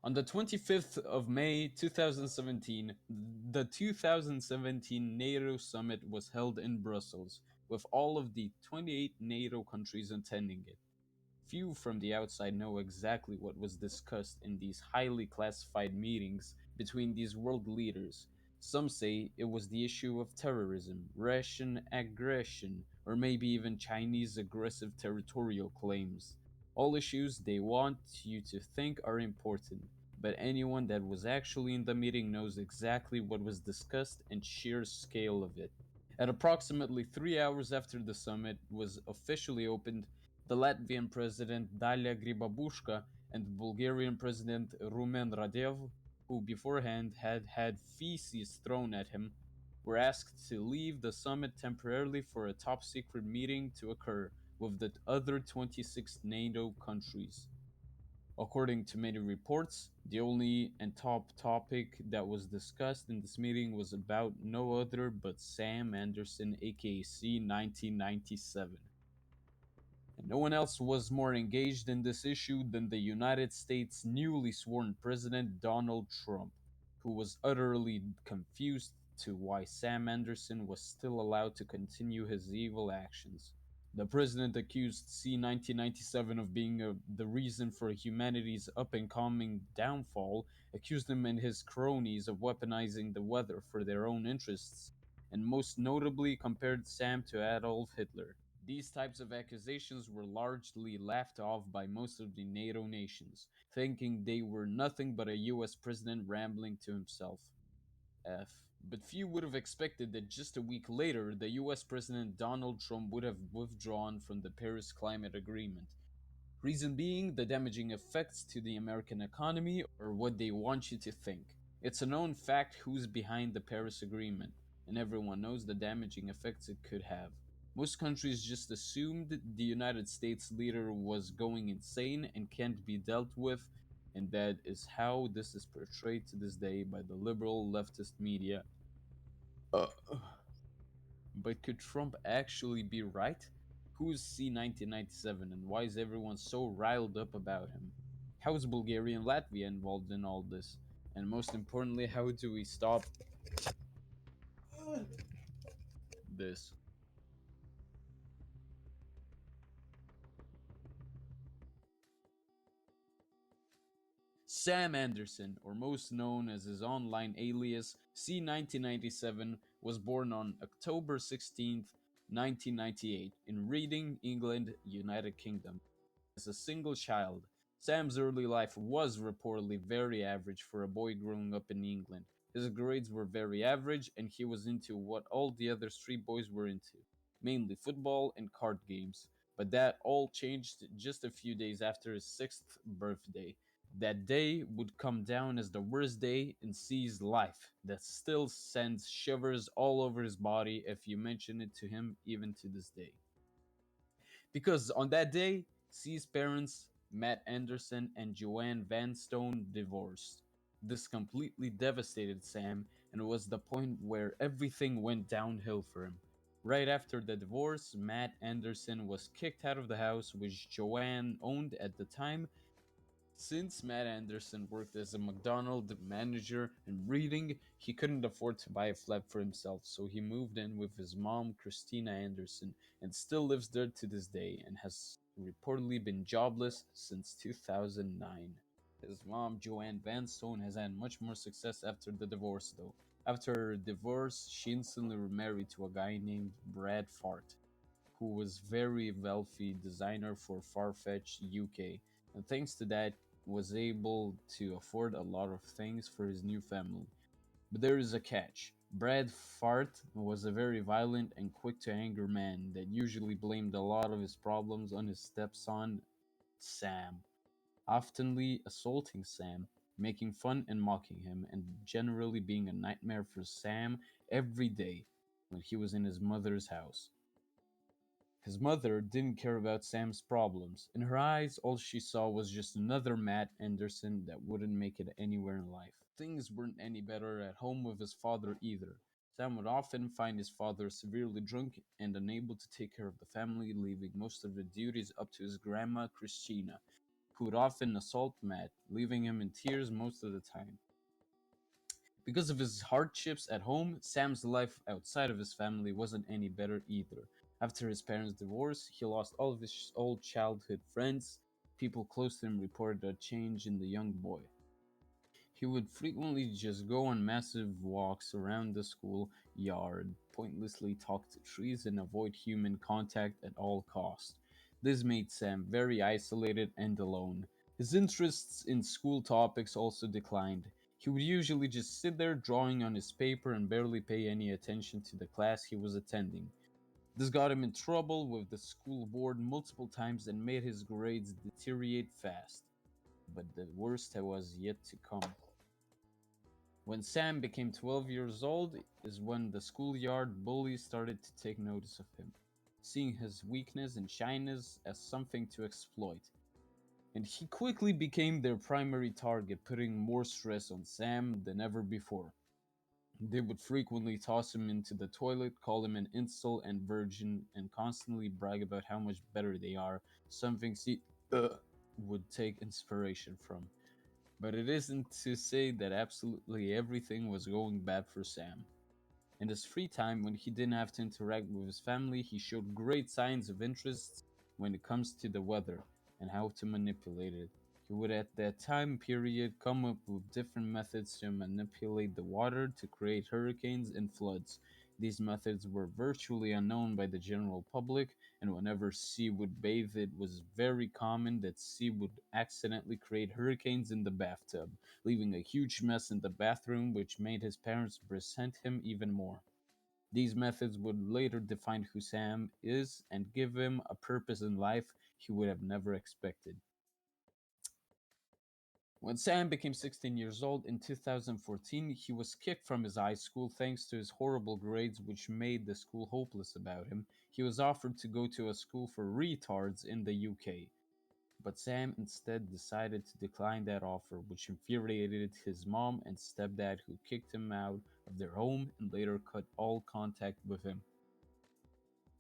On the 25th of May 2017, the 2017 NATO summit was held in Brussels, with all of the 28 NATO countries attending it. Few from the outside know exactly what was discussed in these highly classified meetings between these world leaders. Some say it was the issue of terrorism, Russian aggression, or maybe even Chinese aggressive territorial claims. All issues they want you to think are important, but anyone that was actually in the meeting knows exactly what was discussed and sheer scale of it. At approximately 3 hours after the summit was officially opened, the Latvian President Dalia Gribabushka and the Bulgarian President Rumen Radev, who beforehand had had feces thrown at him, were asked to leave the summit temporarily for a top secret meeting to occur with the other 26 NATO countries. According to many reports, the only and top topic that was discussed in this meeting was about no other but Sam Anderson, aka C 1997. And no one else was more engaged in this issue than the United States' newly sworn President Donald Trump, who was utterly confused to why Sam Anderson was still allowed to continue his evil actions. The president accused C 1997 of being the reason for humanity's up and coming downfall, accused him and his cronies of weaponizing the weather for their own interests, and most notably compared Sam to Adolf Hitler. These types of accusations were largely laughed off by most of the NATO nations, thinking they were nothing but a US president rambling to himself. But few would have expected that just a week later, the US President Donald Trump would have withdrawn from the Paris Climate Agreement. Reason being the damaging effects to the American economy, or what they want you to think. It's a known fact who's behind the Paris Agreement, and everyone knows the damaging effects it could have. Most countries just assumed the United States leader was going insane and can't be dealt with, and that is how this is portrayed to this day by the liberal leftist media. But could Trump actually be right? Who's C 1997 and why is everyone so riled up about him? How is Bulgaria and Latvia involved in all this? And most importantly, how do we stop this? Sam Anderson, or most known as his online alias C 1997, was born on October 16th, 1998, in Reading, England, United Kingdom. As a single child, Sam's early life was reportedly very average for a boy growing up in England. His grades were very average, and he was into what all the other street boys were into, mainly football and card games. But that all changed just a few days after his 6th birthday. That day would come down as the worst day in C's life, that still sends shivers all over his body if you mention it to him even to this day. Because on that day, C's parents, Matt Anderson and Joanne Vanstone, divorced. This completely devastated Sam and was the point where everything went downhill for him. Right after the divorce, Matt Anderson was kicked out of the house which Joanne owned at the time. Since Matt Anderson worked as a McDonald's manager in Reading, he couldn't afford to buy a flat for himself, so he moved in with his mom, Christina Anderson, and still lives there to this day and has reportedly been jobless since 2009. His mom, Joanne Vanstone, has had much more success after the divorce, though. After her divorce, she instantly remarried to a guy named Brad Fart, who was very wealthy designer for Farfetch UK, and thanks to that, was able to afford a lot of things for his new family. But there is a catch. Brad Fart was a very violent and quick to anger man that usually blamed a lot of his problems on his stepson, Sam, oftenly assaulting Sam, making fun and mocking him, and generally being a nightmare for Sam every day when he was in his mother's house. His mother didn't care about Sam's problems. In her eyes, all she saw was just another Matt Anderson that wouldn't make it anywhere in life. Things weren't any better at home with his father either. Sam would often find his father severely drunk and unable to take care of the family, leaving most of the duties up to his grandma, Christina, who would often assault Matt, leaving him in tears most of the time. Because of his hardships at home, Sam's life outside of his family wasn't any better either. After his parents' divorce, he lost all of his old childhood friends. People close to him reported a change in the young boy. He would frequently just go on massive walks around the school yard, pointlessly talk to trees, and avoid human contact at all costs. This made Sam very isolated and alone. His interests in school topics also declined. He would usually just sit there drawing on his paper and barely pay any attention to the class he was attending. This got him in trouble with the school board multiple times and made his grades deteriorate fast. But the worst was yet to come. When Sam became 12 years old is when the schoolyard bullies started to take notice of him, seeing his weakness and shyness as something to exploit. And he quickly became their primary target, putting more stress on Sam than ever before. They would frequently toss him into the toilet, call him an insult and virgin, and constantly brag about how much better they are, something he would take inspiration from. But it isn't to say that absolutely everything was going bad for Sam. In his free time, when he didn't have to interact with his family, he showed great signs of interest when it comes to the weather and how to manipulate it. He would, at that time period, come up with different methods to manipulate the water to create hurricanes and floods. These methods were virtually unknown by the general public, and whenever C would bathe, it was very common that C would accidentally create hurricanes in the bathtub, leaving a huge mess in the bathroom, which made his parents resent him even more. These methods would later define who Sam is and give him a purpose in life he would have never expected. When Sam became 16 years old in 2014, he was kicked from his high school thanks to his horrible grades, which made the school hopeless about him. He was offered to go to a school for retards in the UK, but Sam instead decided to decline that offer, which infuriated his mom and stepdad, who kicked him out of their home and later cut all contact with him.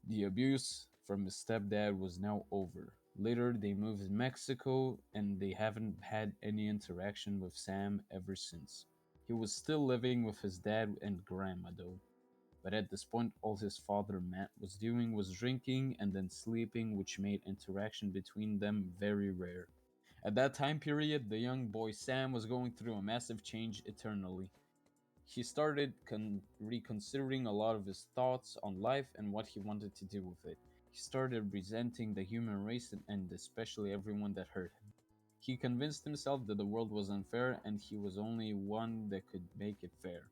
The abuse from his stepdad was now over. Later, they moved to Mexico and they haven't had any interaction with Sam ever since. He was still living with his dad and grandma, though. But at this point, all his father Matt was doing was drinking and then sleeping, which made interaction between them very rare. At that time period, the young boy Sam was going through a massive change eternally. He started reconsidering a lot of his thoughts on life and what he wanted to do with it. He started resenting the human race and especially everyone that hurt him. He convinced himself that the world was unfair and he was only one that could make it fair.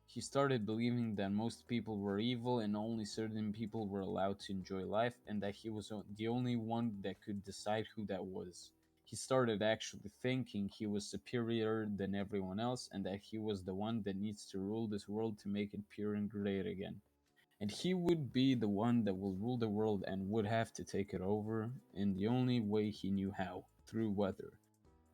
He started believing that most people were evil and only certain people were allowed to enjoy life, and that he was the only one that could decide who that was. He started actually thinking he was superior than everyone else and that he was the one that needs to rule this world to make it pure and great again. And he would be the one that will rule the world and would have to take it over in the only way he knew how, through weather.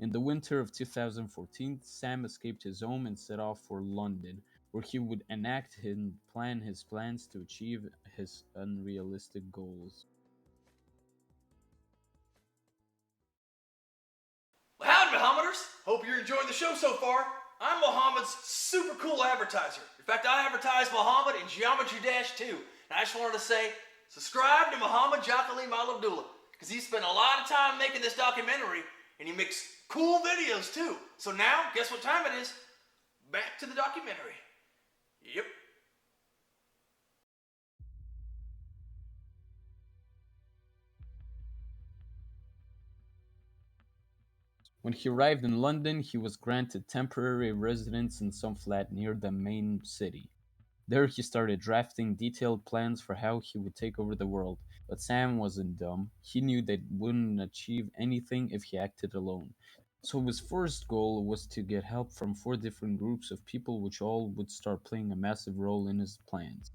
In the winter of 2014, Sam escaped his home and set off for London, where he would enact and plan his plans to achieve his unrealistic goals. Well, howdy, Mohammeders. Hope you're enjoying the show so far. I'm Mohammed's super cool advertiser. In fact, I advertise Mohammed in Geometry Dash 2. And I just wanted to say, subscribe to Mohammed Jakalim al-Abdula, because he spent a lot of time making this documentary, and he makes cool videos too. So now, guess what time it is? Back to the documentary. Yep. When he arrived in London, he was granted temporary residence in some flat near the main city. There he started drafting detailed plans for how he would take over the world. But Sam wasn't dumb. He knew that wouldn't achieve anything if he acted alone. So his first goal was to get help from four different groups of people which all would start playing a massive role in his plans.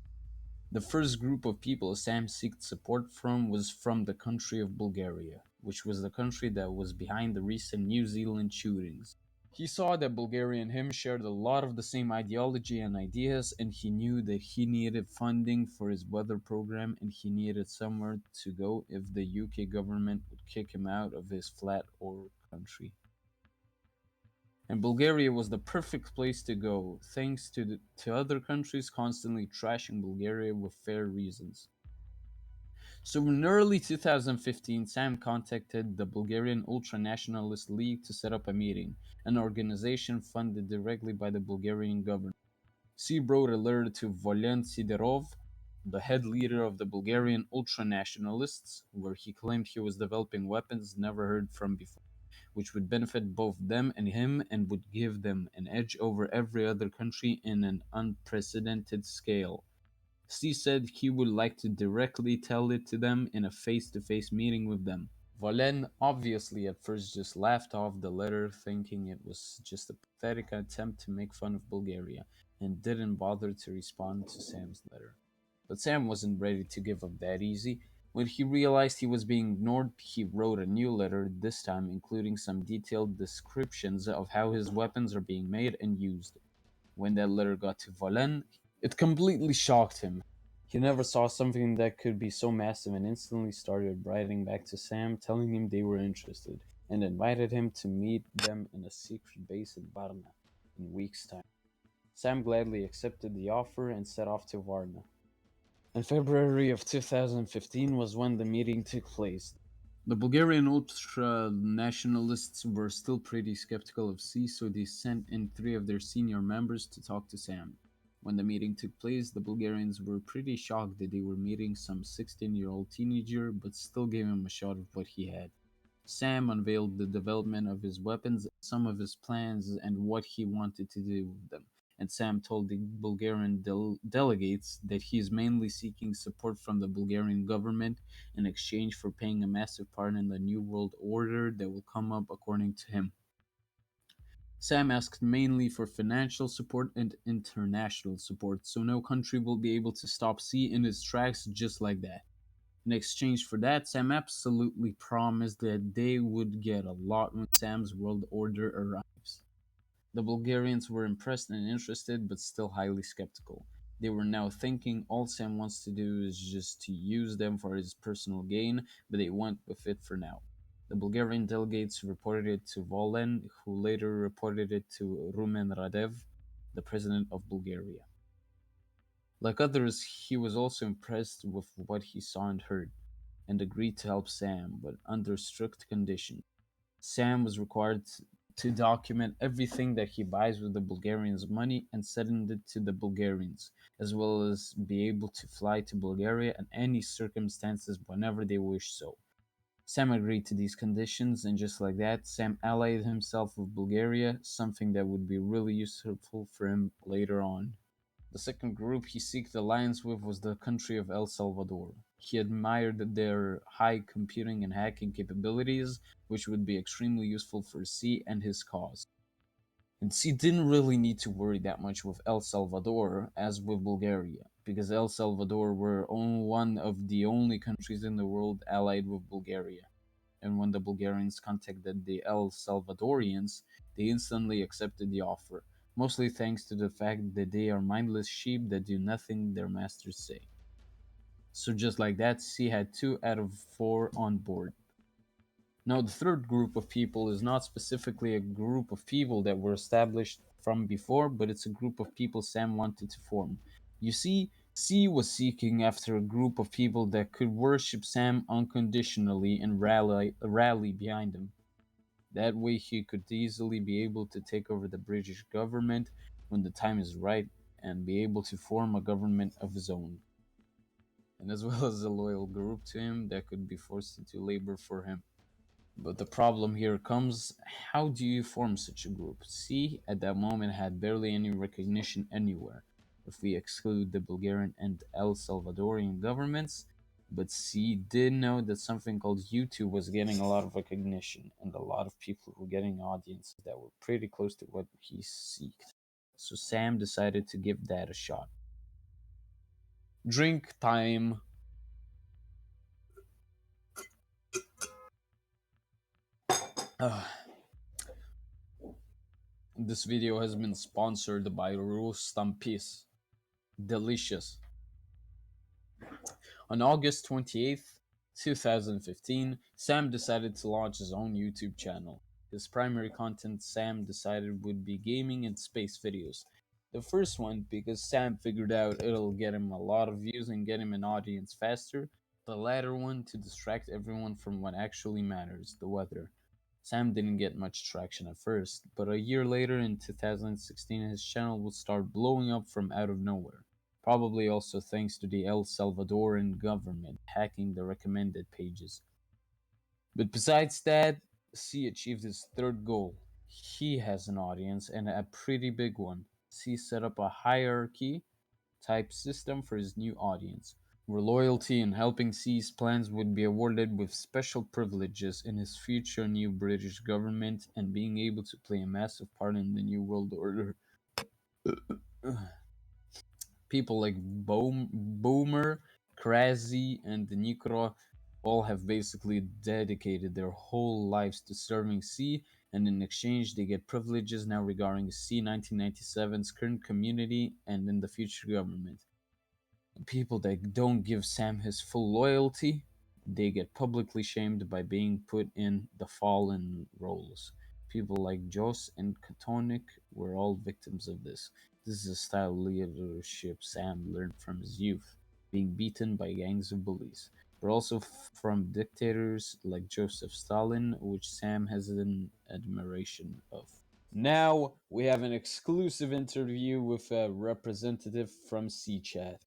The first group of people Sam sought support from was from the country of Bulgaria, which was the country that was behind the recent New Zealand shootings. He saw that Bulgaria and him shared a lot of the same ideology and ideas, and he knew that he needed funding for his weather program and he needed somewhere to go if the UK government would kick him out of his flat or country. And Bulgaria was the perfect place to go, thanks to other countries constantly trashing Bulgaria with fair reasons. So in early 2015, Sam contacted the Bulgarian Ultra Nationalist League to set up a meeting, an organization funded directly by the Bulgarian government. She wrote a letter to Volen Siderov, the head leader of the Bulgarian Ultra Nationalists, where he claimed he was developing weapons never heard from before, which would benefit both them and him and would give them an edge over every other country in an unprecedented scale. C said he would like to directly tell it to them in a face to face meeting with them. Valen obviously at first just laughed off the letter, thinking it was just a pathetic attempt to make fun of Bulgaria, and didn't bother to respond to Sam's letter. But Sam wasn't ready to give up that easy. When he realized he was being ignored, he wrote a new letter, this time including some detailed descriptions of how his weapons are being made and used. When that letter got to Valen, it completely shocked him. He never saw something that could be so massive and instantly started writing back to Sam, telling him they were interested, and invited him to meet them in a secret base at Varna in weeks' time. Sam gladly accepted the offer and set off to Varna. In February of 2015 was when the meeting took place. The Bulgarian ultra nationalists were still pretty skeptical of C, so they sent in three of their senior members to talk to Sam. When the meeting took place, the Bulgarians were pretty shocked that they were meeting some 16-year-old teenager, but still gave him a shot of what he had. Sam unveiled the development of his weapons, some of his plans, and what he wanted to do with them. And Sam told the Bulgarian delegates that he is mainly seeking support from the Bulgarian government in exchange for paying a massive part in the New World Order that will come up according to him. Sam asked mainly for financial support and international support, so no country will be able to stop C in its tracks just like that. In exchange for that, Sam absolutely promised that they would get a lot when Sam's world order arrives. The Bulgarians were impressed and interested, but still highly skeptical. They were now thinking all Sam wants to do is just to use them for his personal gain, but they went with it for now. The Bulgarian delegates reported it to Volen, who later reported it to Rumen Radev, the president of Bulgaria. Like others, he was also impressed with what he saw and heard, and agreed to help Sam, but under strict conditions. Sam was required to document everything that he buys with the Bulgarians' money and send it to the Bulgarians, as well as be able to fly to Bulgaria in any circumstances whenever they wish so. Sam agreed to these conditions, and just like that, Sam allied himself with Bulgaria, something that would be really useful for him later on. The second group he sought alliance with was the country of El Salvador. He admired their high computing and hacking capabilities, which would be extremely useful for C and his cause. And C didn't really need to worry that much with El Salvador as with Bulgaria, because El Salvador were one of the only countries in the world allied with Bulgaria. And when the Bulgarians contacted the El Salvadorians, they instantly accepted the offer, mostly thanks to the fact that they are mindless sheep that do nothing their masters say. So just like that, C had 2 out of 4 on board. Now the third group of people is not specifically a group of people that were established from before, but it's a group of people Sam wanted to form. You see, C was seeking after a group of people that could worship Sam unconditionally and rally behind him. That way he could easily be able to take over the British government when the time is right and be able to form a government of his own. And as well as a loyal group to him that could be forced to labor for him. But the problem here comes, how do you form such a group? C at that moment had barely any recognition anywhere, if we exclude the Bulgarian and El Salvadorian governments, but C did know that something called YouTube was getting a lot of recognition, and a lot of people were getting audiences that were pretty close to what he seeked. So Sam decided to give that a shot. Drink time. This video has been sponsored by Rustam Peace. Delicious. On August 28th, 2015, Sam decided to launch his own YouTube channel. His primary content, Sam decided, would be gaming and space videos. The first one, because Sam figured out it'll get him a lot of views and get him an audience faster. The latter one, to distract everyone from what actually matters, the weather. Sam didn't get much traction at first, but a year later in 2016, his channel would start blowing up from out of nowhere. Probably also thanks to the El Salvadoran government hacking the recommended pages. But besides that, C achieved his third goal. He has an audience and a pretty big one. C set up a hierarchy type system for his new audience, where loyalty and helping C's plans would be awarded with special privileges in his future new British government and being able to play a massive part in the New World Order. People like Boomer, Krazy, and Nikro all have basically dedicated their whole lives to serving C, and in exchange they get privileges now regarding C 1997's current community and in the future government. People that don't give Sam his full loyalty, they get publicly shamed by being put in the fallen roles. People like Joss and Katonik were all victims of this. This is a style of leadership Sam learned from his youth, being beaten by gangs of bullies, but also from dictators like Joseph Stalin, which Sam has an admiration of. Now we have an exclusive interview with a representative from C-Chat.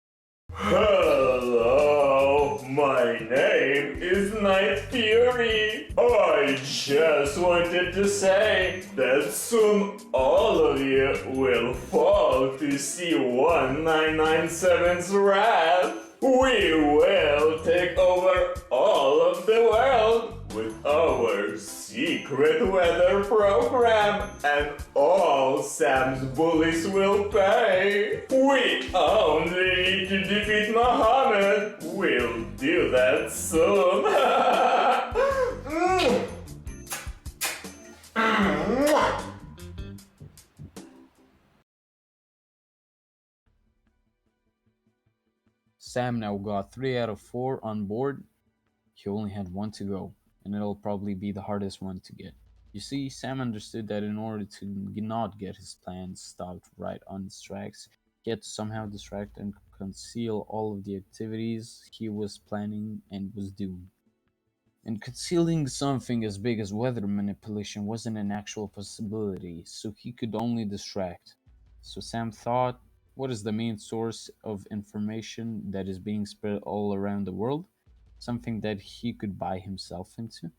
Hello, my name is Night Fury. I just wanted to say that soon all of you will fall to see 1997's wrath. We will take over all of the world with our secret weather program, and all Sam's bullies will pay. We only need to defeat Mohammed. We'll do that soon. Sam now got 3 out of 4 on board. He only had 1 to go, and it'll probably be the hardest one to get. You see, Sam understood that in order to not get his plans stopped right on its tracks, he had to somehow distract and conceal all of the activities he was planning and was doing. And concealing something as big as weather manipulation wasn't an actual possibility, so he could only distract. So Sam thought, what is the main source of information that is being spread all around the world? Something that he could buy himself into?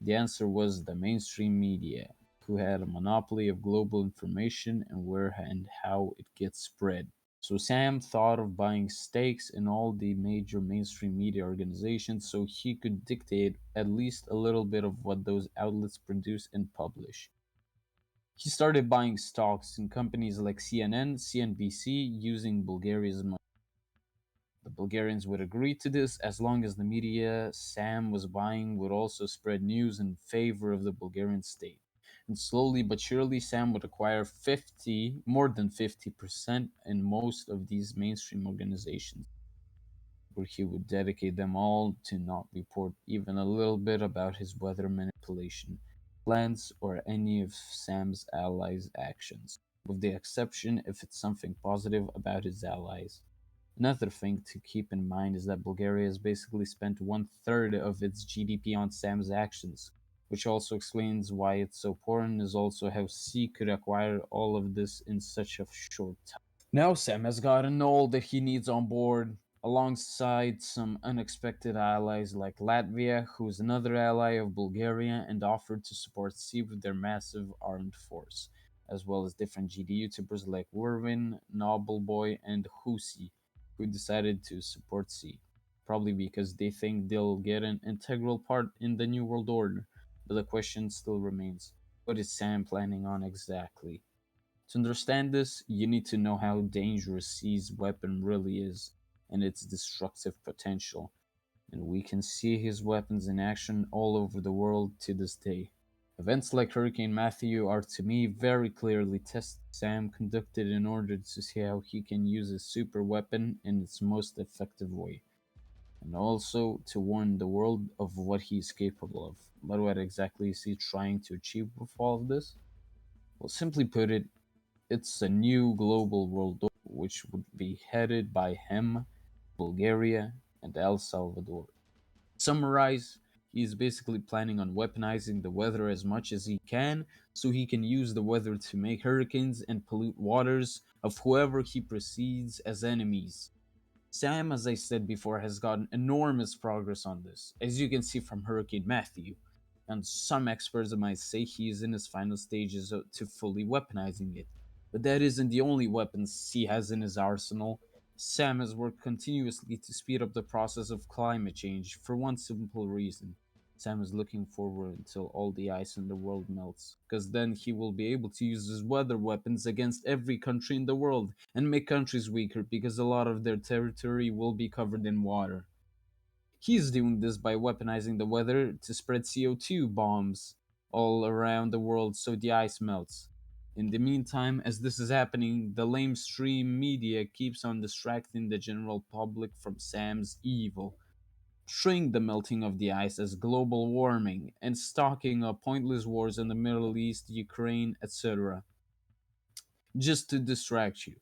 The answer was the mainstream media, who had a monopoly of global information and where and how it gets spread. So Sam thought of buying stakes in all the major mainstream media organizations so he could dictate at least a little bit of what those outlets produce and publish. He started buying stocks in companies like CNN, CNBC, using Bulgaria's money. The Bulgarians would agree to this as long as the media Sam was buying would also spread news in favor of the Bulgarian state. And slowly but surely, Sam would acquire more than 50% in most of these mainstream organizations, where he would dedicate them all to not report even a little bit about his weather manipulation plans or any of Sam's allies' actions, with the exception if it's something positive about his allies. Another thing to keep in mind is that Bulgaria has basically spent 1/3 of its GDP on Sam's actions, which also explains why it's so poor and is also how C could acquire all of this in such a short time. Now Sam has gotten all that he needs on board, alongside some unexpected allies like Latvia, who is another ally of Bulgaria and offered to support C with their massive armed force, as well as different GD YouTubers like Wervin, Nobbleboy, and Husi, who decided to support C, probably because they think they'll get an integral part in the New World Order. But the question still remains, what is Sam planning on exactly? To understand this, you need to know how dangerous C's weapon really is and its destructive potential, and we can see his weapons in action all over the world to this day. Events like Hurricane Matthew are to me very clearly tests Sam conducted in order to see how he can use his super weapon in its most effective way, and also to warn the world of what he is capable of. But what exactly is he trying to achieve with all of this? Well, simply put it, it's a new global world order which would be headed by him, Bulgaria, and El Salvador. Summarize, he is basically planning on weaponizing the weather as much as he can so he can use the weather to make hurricanes and pollute waters of whoever he perceives as enemies. Sam, as I said before, has gotten enormous progress on this, as you can see from Hurricane Matthew, and some experts might say he is in his final stages to fully weaponizing it. But that isn't the only weapons he has in his arsenal. Sam has worked continuously to speed up the process of climate change for one simple reason. Sam is looking forward until all the ice in the world melts, because then he will be able to use his weather weapons against every country in the world and make countries weaker because a lot of their territory will be covered in water. He's doing this by weaponizing the weather to spread CO2 bombs all around the world so the ice melts. In the meantime, as this is happening, the lamestream media keeps on distracting the general public from Sam's evil, portraying the melting of the ice as global warming and stalking up pointless wars in the Middle East, Ukraine, etc., just to distract you.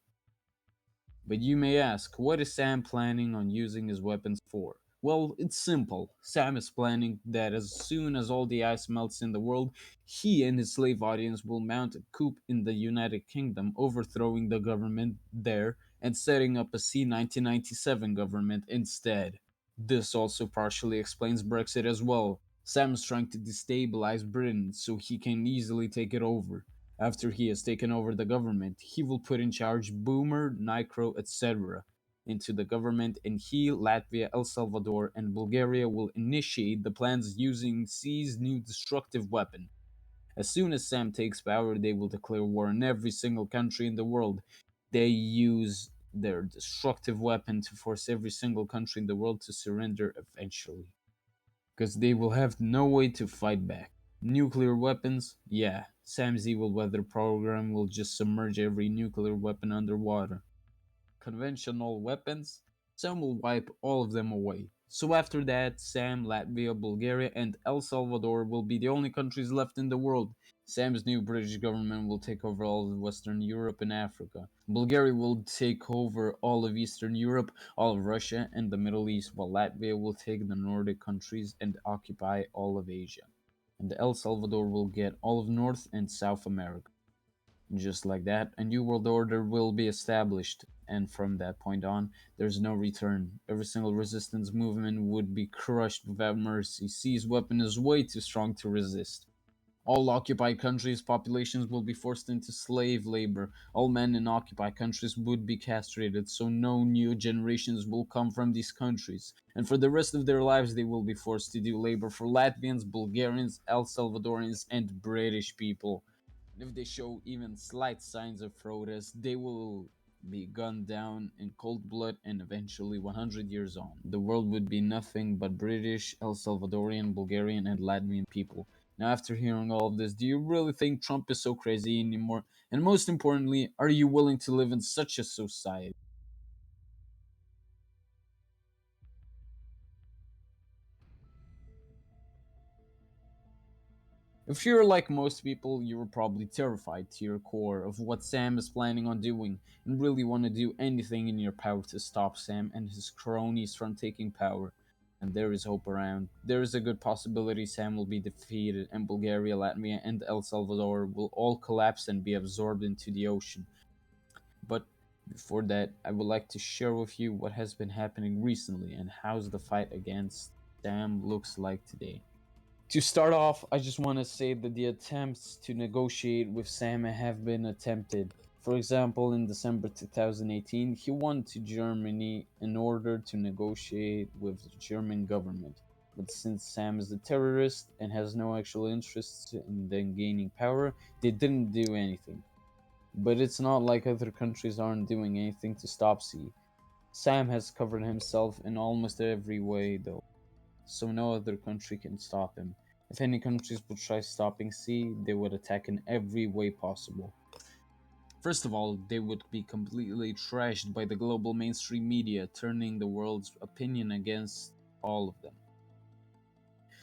But you may ask, what is Sam planning on using his weapons for? Well, it's simple. Sam is planning that as soon as all the ice melts in the world, he and his slave audience will mount a coup in the United Kingdom, overthrowing the government there and setting up a C-1997 government instead. This also partially explains Brexit as well. Sam is trying to destabilize Britain so he can easily take it over. After he has taken over the government, he will put in charge Boomer, Nicro, etc. into the government, and he, Latvia, El Salvador, and Bulgaria will initiate the plans using C's new destructive weapon. As soon as Sam takes power, they will declare war on every single country in the world. They use their destructive weapon to force every single country in the world to surrender eventually, because they will have no way to fight back. Nuclear weapons? Yeah, Sam's evil weather program will just submerge every nuclear weapon underwater. Conventional weapons? Sam will wipe all of them away. So after that, Sam, Latvia, Bulgaria, and El Salvador will be the only countries left in the world. Sam's new British government will take over all of Western Europe and Africa. Bulgaria will take over all of Eastern Europe, all of Russia, and the Middle East, while Latvia will take the Nordic countries and occupy all of Asia. And El Salvador will get all of North and South America. Just like that, a new world order will be established, and from that point on, there's no return. Every single resistance movement would be crushed without mercy. C's weapon is way too strong to resist. All occupied countries' populations will be forced into slave labor. All men in occupied countries would be castrated, so no new generations will come from these countries. And for the rest of their lives, they will be forced to do labor for Latvians, Bulgarians, El Salvadorians, and British people. And if they show even slight signs of protest, they will be gunned down in cold blood and eventually 100 years on. The world would be nothing but British, El Salvadorian, Bulgarian, and Latvian people. Now, after hearing all of this, do you really think Trump is so crazy anymore? And most importantly, are you willing to live in such a society? If you're like most people, you're probably terrified to your core of what Sam is planning on doing and really want to do anything in your power to stop Sam and his cronies from taking power. And there is hope around. There is a good possibility Sam will be defeated and Bulgaria, Latvia, and El Salvador will all collapse and be absorbed into the ocean. But before that, I would like to share with you what has been happening recently and how the fight against Sam looks like today. To start off, I just want to say that the attempts to negotiate with Sam have been attempted. For example, in December 2018, he went to Germany in order to negotiate with the German government. But since Sam is a terrorist and has no actual interest in then gaining power, they didn't do anything. But it's not like other countries aren't doing anything to stop C. Sam has covered himself in almost every way, though, so no other country can stop him. If any countries would try stopping C, they would attack in every way possible. First of all, they would be completely trashed by the global mainstream media, turning the world's opinion against all of them.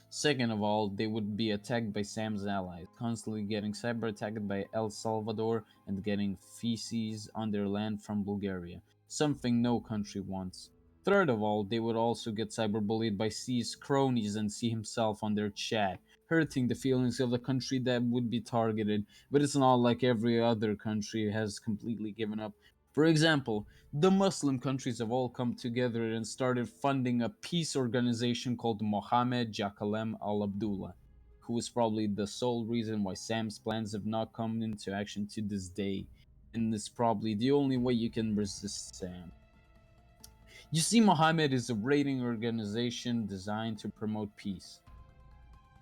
Second of all, they would be attacked by Sam's allies, constantly getting cyber attacked by El Salvador and getting feces on their land from Bulgaria, something no country wants. Third of all, they would also get cyberbullied by C's cronies and C himself on their chat, hurting the feelings of the country that would be targeted, but it's not like every other country has completely given up. For example, the Muslim countries have all come together and started funding a peace organization called Mohammed al-Abdula, who is probably the sole reason why Sam's plans have not come into action to this day, and is probably the only way you can resist Sam. You see, Mohammed is a rating organization designed to promote peace.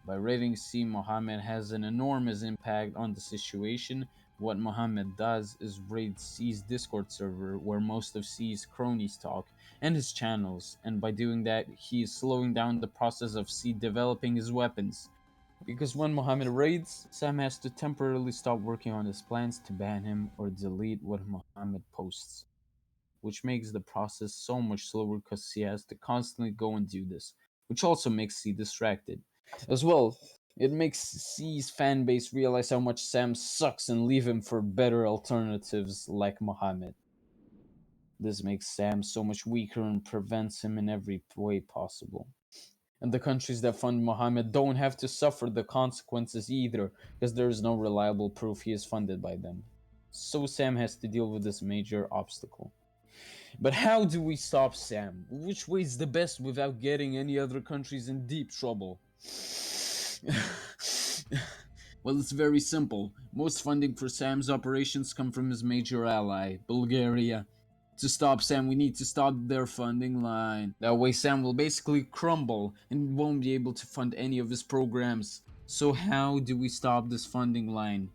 By rating C, Mohammed has an enormous impact on the situation. What Mohammed does is raid C's Discord server, where most of C's cronies talk, and his channels, and by doing that, he is slowing down the process of C developing his weapons. Because when Mohammed raids, Sam has to temporarily stop working on his plans to ban him or delete what Mohammed posts, which makes the process so much slower because he has to constantly go and do this, which also makes C distracted. As well, it makes C's fanbase realize how much Sam sucks and leave him for better alternatives like Mohammed. This makes Sam so much weaker and prevents him in every way possible. And the countries that fund Mohammed don't have to suffer the consequences either, because there is no reliable proof he is funded by them. So Sam has to deal with this major obstacle. But how do we stop Sam? Which way is the best without getting any other countries in deep trouble? Well, it's very simple. Most funding for Sam's operations come from his major ally, Bulgaria. To stop Sam, we need to stop their funding line. That way Sam will basically crumble and won't be able to fund any of his programs. So how do we stop this funding line?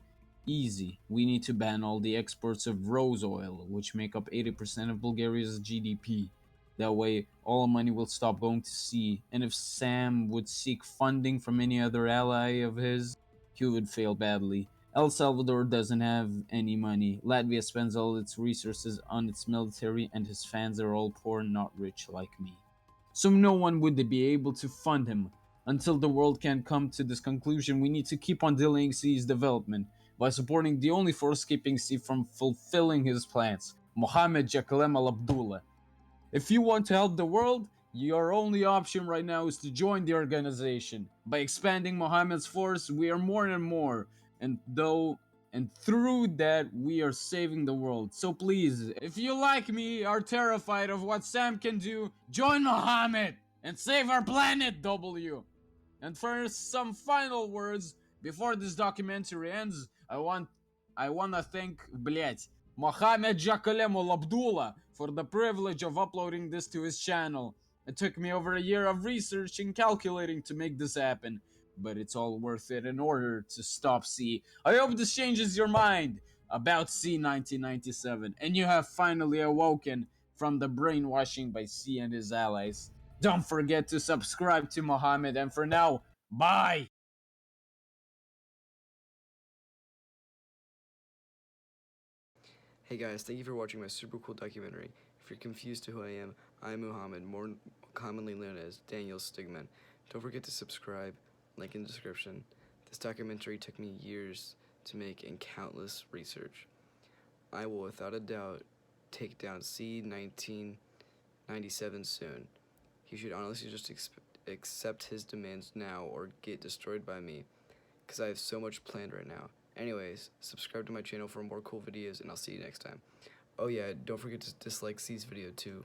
Easy. We need to ban all the exports of rose oil, which make up 80% of Bulgaria's GDP. That way, all money will stop going to C, and if Sam would seek funding from any other ally of his, he would fail badly. El Salvador doesn't have any money. Latvia spends all its resources on its military, and his fans are all poor, not rich like me. So no one would be able to fund him. Until the world can come to this conclusion, we need to keep on delaying C's development by supporting the only force keeping C from fulfilling his plans, Mohammed al-Abdula. If you want to help the world, your only option right now is to join the organization. By expanding Mohammed's force, we are more and more, and through that, we are saving the world. So please, if you like me, are terrified of what Sam can do, join Mohammed and save our planet, W. And for some final words, before this documentary ends, I wanna thank, Mohammed al-Abdula for the privilege of uploading this to his channel. It took me over a year of research and calculating to make this happen, but it's all worth it in order to stop C. I hope this changes your mind about C 1997, and you have finally awoken from the brainwashing by C and his allies. Don't forget to subscribe to Mohammed, and for now, bye! Hey guys, thank you for watching my super cool documentary. If you're confused to who I am Muhammad, more commonly known as Daniel Stigman. Don't forget to subscribe, link in the description. This documentary took me years to make and countless research. I will without a doubt take down C-1997 soon. He should honestly just accept his demands now or get destroyed by me, because I have so much planned right now. Anyways, subscribe to my channel for more cool videos, and I'll see you next time. Oh yeah, don't forget to dislike C's video too.